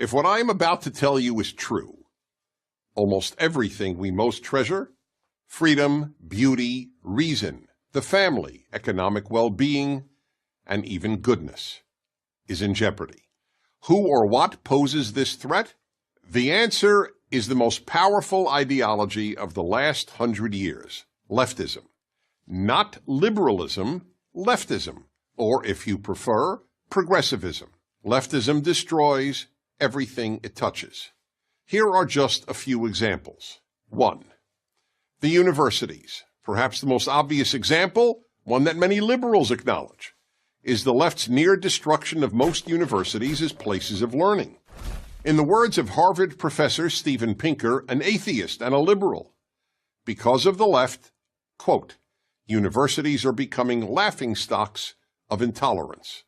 If what I am about to tell you is true, almost everything we most treasure, freedom, beauty, reason, the family, economic well-being, and even goodness, is in jeopardy. Who or what poses this threat? The answer is the most powerful ideology of the last 100 years, leftism. Not liberalism, leftism, or if you prefer, progressivism. Leftism destroys everything it touches. Here are just a few examples. 1. The universities. Perhaps the most obvious example, one that many liberals acknowledge, is the left's near destruction of most universities as places of learning. In the words of Harvard professor Steven Pinker, an atheist and a liberal, because of the left, quote, universities are becoming laughingstocks of intolerance,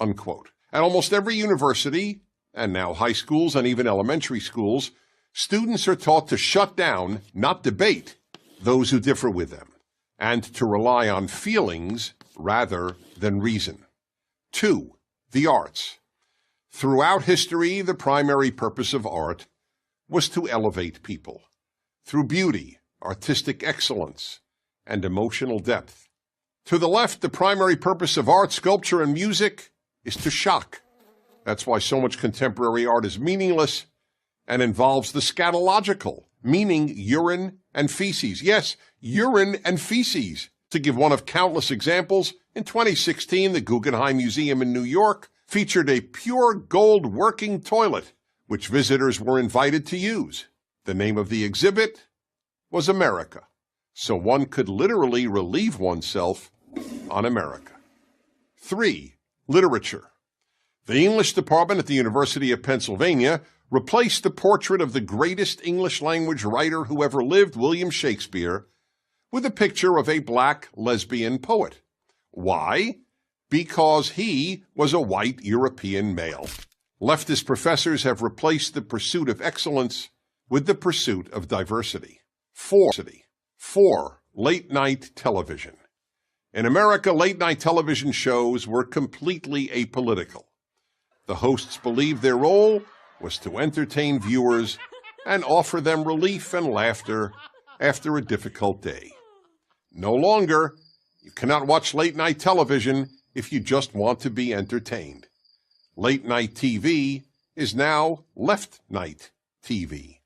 unquote. At almost every university, and now high schools and even elementary schools, students are taught to shut down, not debate, those who differ with them, and to rely on feelings rather than reason. 2. The arts. Throughout history, the primary purpose of art was to elevate people through beauty, artistic excellence, and emotional depth. To the left, the primary purpose of art, sculpture, and music is to shock. That's why so much contemporary art is meaningless and involves the scatological, meaning urine and feces. Yes, urine and feces. To give one of countless examples, in 2016, the Guggenheim Museum in New York featured a pure gold working toilet, which visitors were invited to use. The name of the exhibit was America, so one could literally relieve oneself on America. 3. Literature. The English department at the University of Pennsylvania replaced the portrait of the greatest English-language writer who ever lived, William Shakespeare, with a picture of a black lesbian poet. Why? Because he was a white European male. Leftist professors have replaced the pursuit of excellence with the pursuit of diversity. 4. Late-night television. In America, late-night television shows were completely apolitical. The hosts believed their role was to entertain viewers and offer them relief and laughter after a difficult day. No longer, you cannot watch late-night television if you just want to be entertained. Late-night TV is now left-night TV.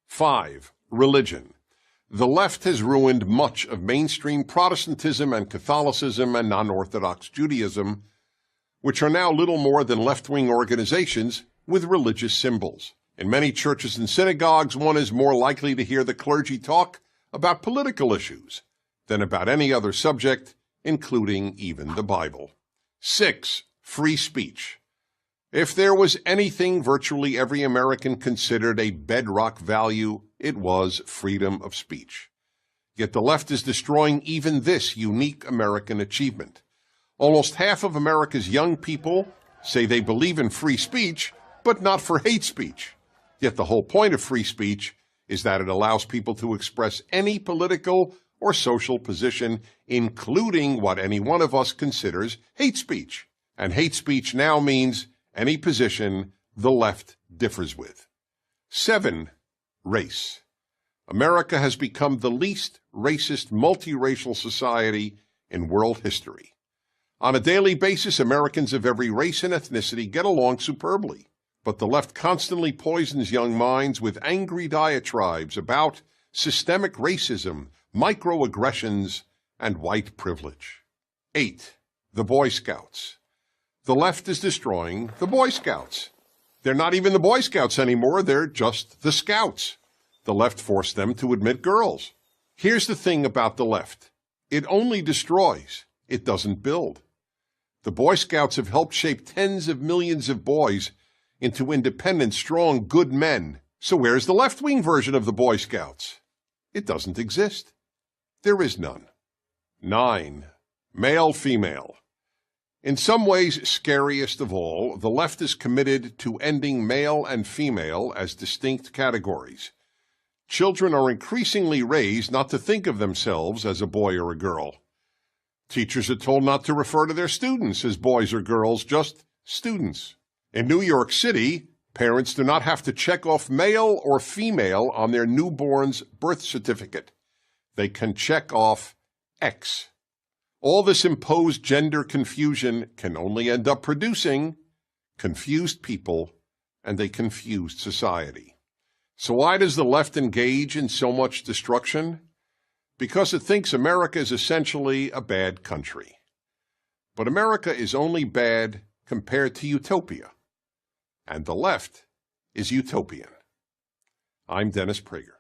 5. Religion. The left has ruined much of mainstream Protestantism and Catholicism and non-Orthodox Judaism, which are now little more than left-wing organizations with religious symbols. In many churches and synagogues, one is more likely to hear the clergy talk about political issues than about any other subject, including even the Bible. 6. Free speech. If there was anything virtually every American considered a bedrock value, it was freedom of speech. Yet the left is destroying even this unique American achievement. Almost half of America's young people say they believe in free speech, but not for hate speech. Yet the whole point of free speech is that it allows people to express any political or social position, including what any one of us considers hate speech. And hate speech now means any position the left differs with. 7. Race. America has become the least racist multiracial society in world history. On a daily basis, Americans of every race and ethnicity get along superbly, but the left constantly poisons young minds with angry diatribes about systemic racism, microaggressions, and white privilege. 8. The Boy Scouts. The left is destroying the Boy Scouts. They're not even the Boy Scouts anymore, they're just the Scouts. The left forced them to admit girls. Here's the thing about the left. It only destroys, it doesn't build. The Boy Scouts have helped shape tens of millions of boys into independent, strong, good men. So where's the left-wing version of the Boy Scouts? It doesn't exist. There is none. 9. Male-female. In some ways, scariest of all, the left is committed to ending male and female as distinct categories. Children are increasingly raised not to think of themselves as a boy or a girl. Teachers are told not to refer to their students as boys or girls, just students. In New York City, Parents do not have to check off male or female on their newborn's birth certificate. They can check off X. All this imposed gender confusion can only end up producing confused people and a confused society. So why does the left engage in so much destruction? Because it thinks America is essentially a bad country. But America is only bad compared to utopia, and the left is utopian. I'm Dennis Prager.